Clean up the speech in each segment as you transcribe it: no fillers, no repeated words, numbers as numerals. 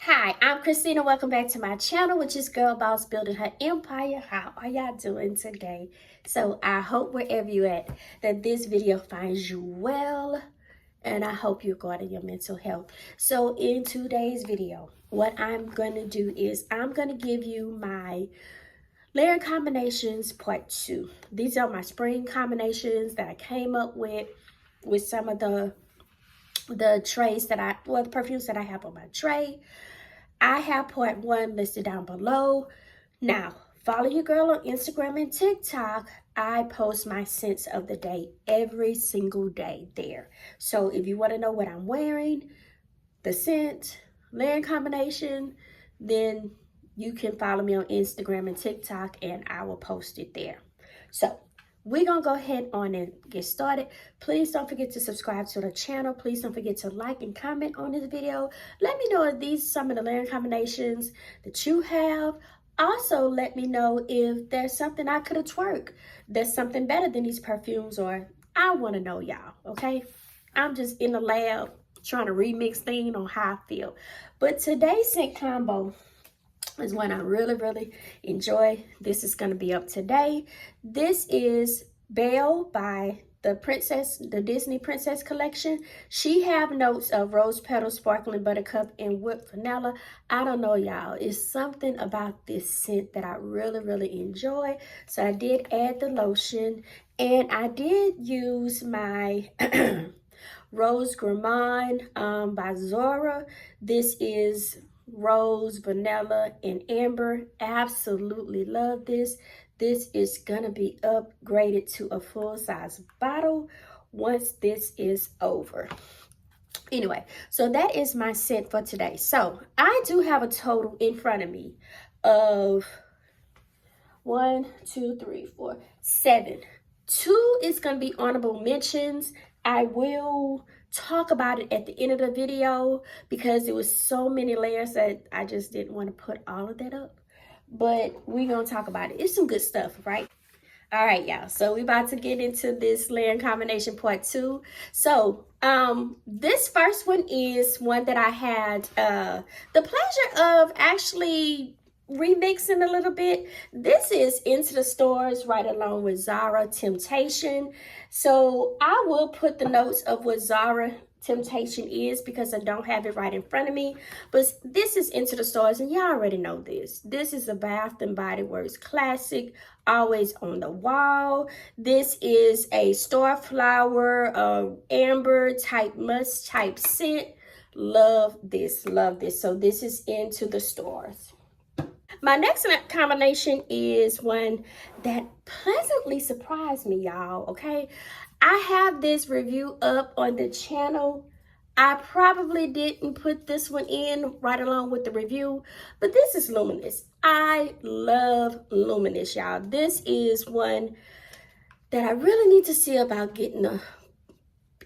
Hi, I'm Christina. Welcome back to my channel, which is Girl Boss Building Her Empire. How are y'all doing today? So I hope wherever you at that this video finds you well, and I hope you're guarding your mental health. So in today's video, what I'm going to do is I'm going to give you my layer combinations part 2. These are my spring combinations that I came up with some of the trays that the perfumes that I have on my tray. I have part 1 listed down below. Now, follow your girl on Instagram and TikTok. I post my scents of the day every single day there. So if you want to know what I'm wearing, the scent, layering combination, then you can follow me on Instagram and TikTok and I will post it there. So we're going to go ahead on and get started. Please don't forget to subscribe to the channel. Please don't forget to like and comment on this video. Let me know if these are some of the layering combinations that you have. Also, let me know if there's something I could have twerked. There's something better than these perfumes, or I want to know, y'all, okay? I'm just in the lab trying to remix things on how I feel. But today's scent combo is one I really enjoy. This is going to be up today. This is Belle by the Disney Princess collection. She have notes of rose petal, sparkling buttercup, and whipped vanilla. I don't know, y'all. It's something about this scent that I really enjoy. So I did add the lotion, and I did use my Rose Gourmand by Zora. This is rose, vanilla, and amber. Absolutely love this. This is gonna be upgraded to a full-size bottle once this is over. Anyway, so that is my scent for today. So I do have a total in front of me of 1, 2, 3, 4, 7. 2 is gonna be honorable mentions. I will talk about it at the end of the video because there was so many layers that I just didn't want to put all of that up. But we're going to talk about it. It's some good stuff, right? All right, y'all. So we're about to get into this layering combination part 2. So this first one is one that I had the pleasure of actually remixing a little bit. This is Into the Stars right along with Zara Temptation. So I will put the notes of what Zara Temptation is because I don't have it right in front of me. But this is Into the Stars, and y'all already know this. This is a Bath and Body Works classic, always on the wall. This is a starflower, amber type musk type scent. Love this, love this. So this is Into the Stars. My next combination is one that pleasantly surprised me, y'all, okay? I have this review up on the channel. I probably didn't put this one in right along with the review, but this is Luminous. I love Luminous, y'all. This is one that I really need to see about getting a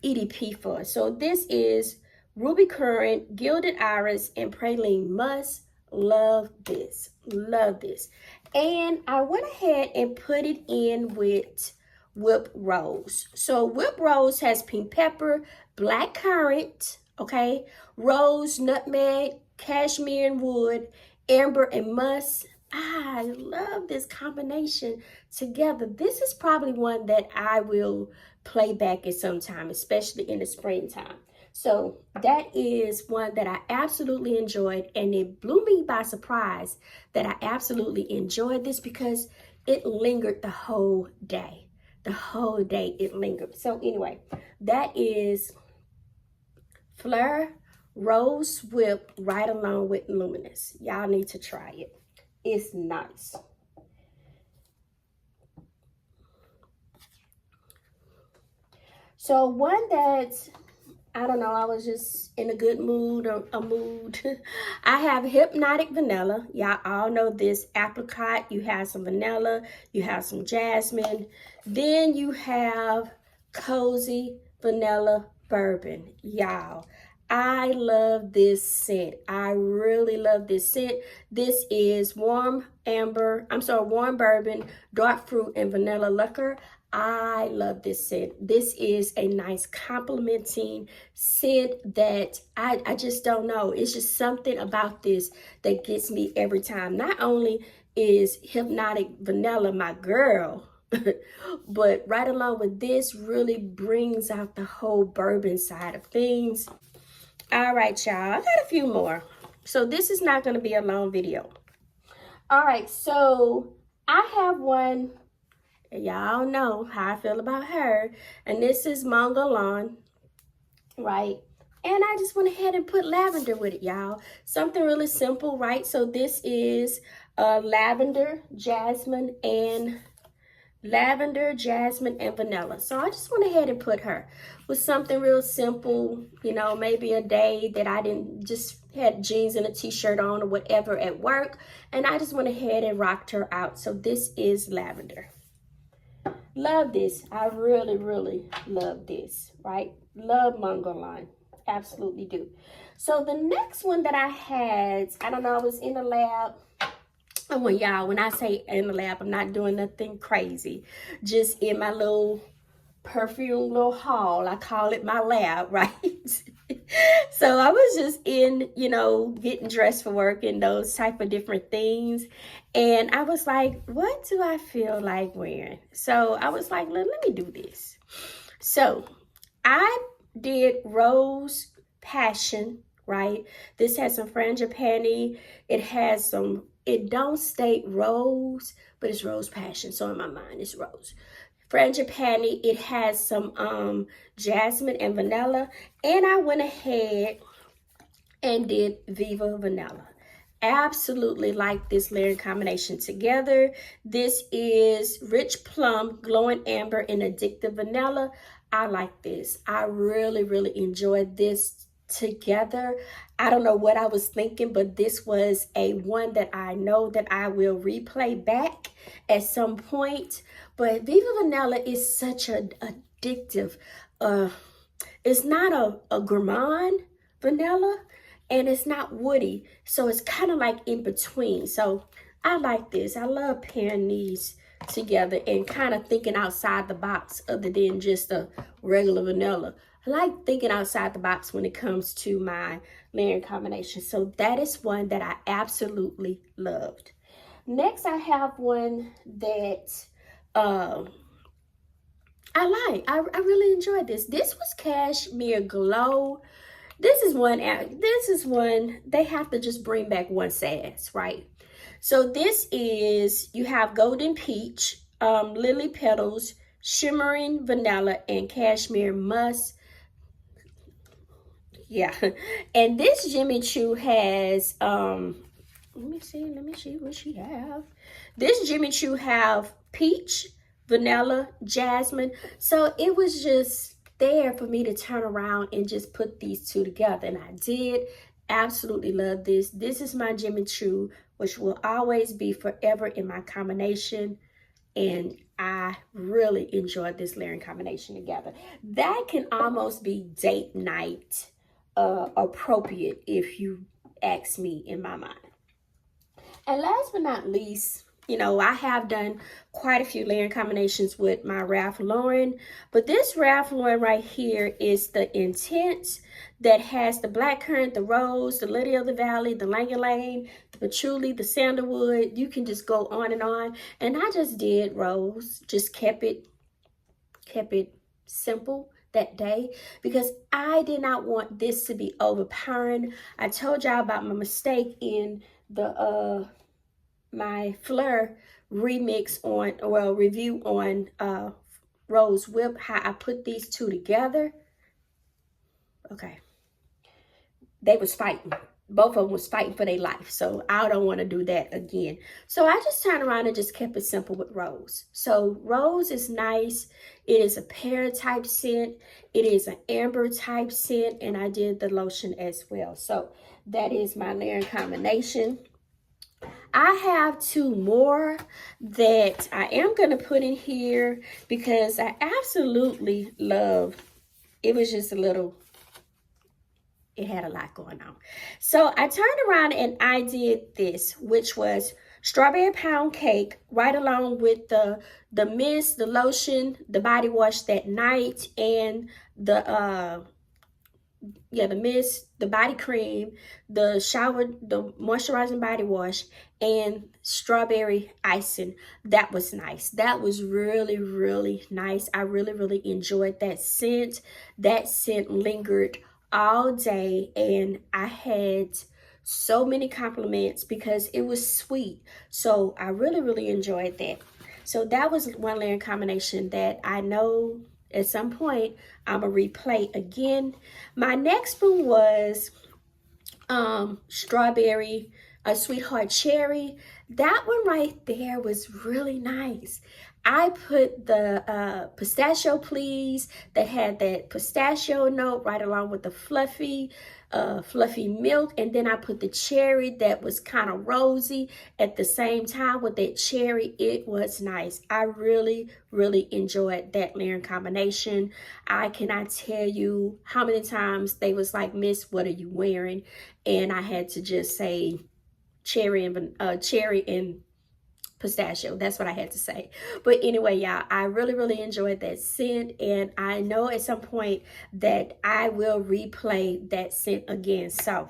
EDP for. So this is Ruby Currant, Gilded Iris, and Praline Musk. Love this, love this. And I went ahead and put it in with Whip Rose. So Whip Rose has pink pepper, black currant, okay, rose, nutmeg, cashmere and wood, amber and musk. I love this combination together. This is probably one that I will play back at some time, especially in the springtime. So that is one that I absolutely enjoyed, and it blew me by surprise that I absolutely enjoyed this because it lingered the whole day. The whole day it lingered. So anyway, that is Fleur Rose Whip right along with Luminous. Y'all need to try it. It's nice. So one that's, I don't know, I was just in a good mood or a mood. I have Hypnotic Vanilla. Y'all all know this. Apricot, you have some vanilla, you have some jasmine. Then you have Cozy Vanilla Bourbon. Y'all, I love this scent. I really love this scent. This is warm bourbon, dark fruit, and vanilla liquor. I love this scent. This is a nice complementing scent that I just don't know. It's just something about this that gets me every time. Not only is Hypnotic Vanilla my girl, but right along with this really brings out the whole bourbon side of things. All right, y'all, I got a few more. So this is not going to be a long video. All right, so I have one. Y'all know how I feel about her. And this is Montguerlain, right? And I just went ahead and put lavender with it, y'all. Something really simple, right? So this is lavender, jasmine, and vanilla. So I just went ahead and put her with something real simple, you know, maybe a day that I didn't just had jeans and a t-shirt on or whatever at work. And I just went ahead and rocked her out. So this is lavender. Love this. I really, really love this, right? Love Montguerlain. Absolutely do. So the next one that I had, I don't know, I was in the lab. And when I say in the lab, I'm not doing nothing crazy. Just in my little perfume little haul. I call it my lab, right? So I was just in, you know, getting dressed for work and those type of different things. And I was like, what do I feel like wearing? So I was like, let me do this. So I did Rose Passion, right? This has some frangipani. It has some, it don't state rose, but it's Rose Passion. So in my mind, it's rose. Frangipani, it has some jasmine and vanilla. And I went ahead and did Viva Vanilla. Absolutely like this layering combination together. This is Rich Plum, Glowing Amber, and Addictive Vanilla. I like this. I really, really enjoyed this together. I don't know what I was thinking, but this was a one that I know that I will replay back at some point. But Viva Vanilla is such an addictive, it's not a gourmand vanilla, and it's not woody, so it's kind of like in between. So I like this. I love pairing these together and kind of thinking outside the box other than just a regular vanilla. I like thinking outside the box when it comes to my layering combination. So that is one that I absolutely loved. Next, I have one that I like. I really enjoyed this. This was Cashmere Glow. This is one they have to just bring back one sass, right? So this is, you have Golden Peach, Lily Petals, Shimmering Vanilla, and Cashmere Musk. Yeah. And this Jimmy Choo has, let me see what she have. This Jimmy Choo have peach, vanilla, jasmine. So it was just there for me to turn around and just put these two together. And I did absolutely love this. This is my Jimmy Choo, which will always be forever in my combination. And I really enjoyed this layering combination together. That can almost be date night appropriate, if you ask me, in my mind. And last but not least, you know, I have done quite a few layering combinations with my Ralph Lauren, but this Ralph Lauren right here is the Intense, that has the blackcurrant, the rose, the Lily of the Valley, the Lang Lang, the patchouli, the sandalwood. You can just go on. And I just did rose, just kept it simple that day because I did not want this to be overpowering. I told y'all about my mistake in the my Fleur remix on, well, review on Rose Whip, how I put these two together. Okay, they was fighting. Both of them was fighting for their life, so I don't want to do that again. So I just turned around and just kept it simple with Rose. So Rose is nice. It is a pear type scent. It is an amber type scent, and I did the lotion as well. So that is my layering combination. I have two more that I am going to put in here because I absolutely love. It was just a little, it had a lot going on. So I turned around and I did this, which was strawberry pound cake right along with the mist, the lotion, the body wash that night, and the the mist, the body cream, the shower, the moisturizing body wash, and strawberry icing. That was nice. That was really, really nice. I really, really enjoyed that scent. That scent lingered all day, and I had so many compliments because it was sweet. So I really, really enjoyed that. So that was one layering combination that I know at some point I'm gonna replay again. My next one was strawberry, sweetheart cherry. That one right there was really nice. I put the pistachio please that had that pistachio note right along with the fluffy milk, and then I put the cherry that was kind of rosy at the same time with that cherry. It was nice. I really, really enjoyed that layering combination. I cannot tell you how many times they was like, "Miss, what are you wearing?" And I had to just say cherry and pistachio. That's what I had to say. But anyway, y'all, I really, really enjoyed that scent, and I know at some point that I will replay that scent again. So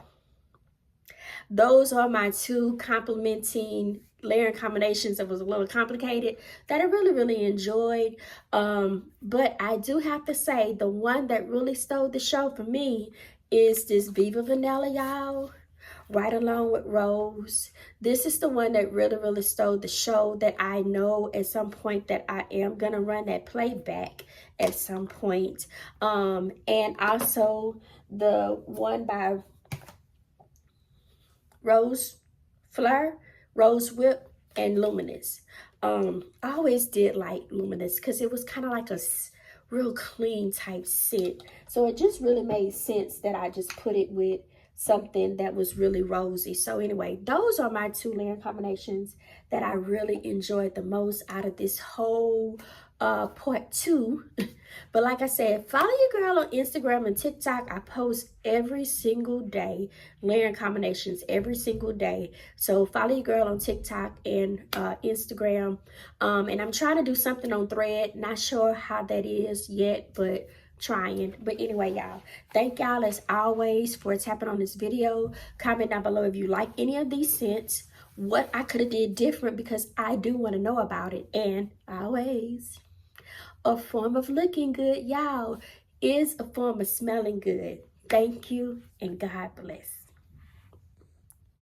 those are my two complementing layering combinations that was a little complicated that I really, really enjoyed. But I do have to say the one that really stole the show for me is this Viva Vanilla, y'all, right along with Rose. This is the one that really, really stole the show, that I know at some point that I am going to run that playback at some point. And also the one by Rose Fleur, Rose Whip, and Luminous. I always did like Luminous because it was kind of like a real clean type scent. So it just really made sense that I just put it with something that was really rosy. So anyway, those are my two layer combinations that I really enjoyed the most out of this whole part 2. But like I said, follow your girl on Instagram and TikTok. I post every single day, layering combinations every single day. So follow your girl on TikTok and Instagram. And I'm trying to do something on Thread. Not sure how that is yet, but trying. But anyway, y'all, thank y'all as always for tapping on this video. Comment down below if you like any of these scents, what I could have did different, because I do want to know about it. And always, a form of looking good, y'all, is a form of smelling good. Thank you, and God bless.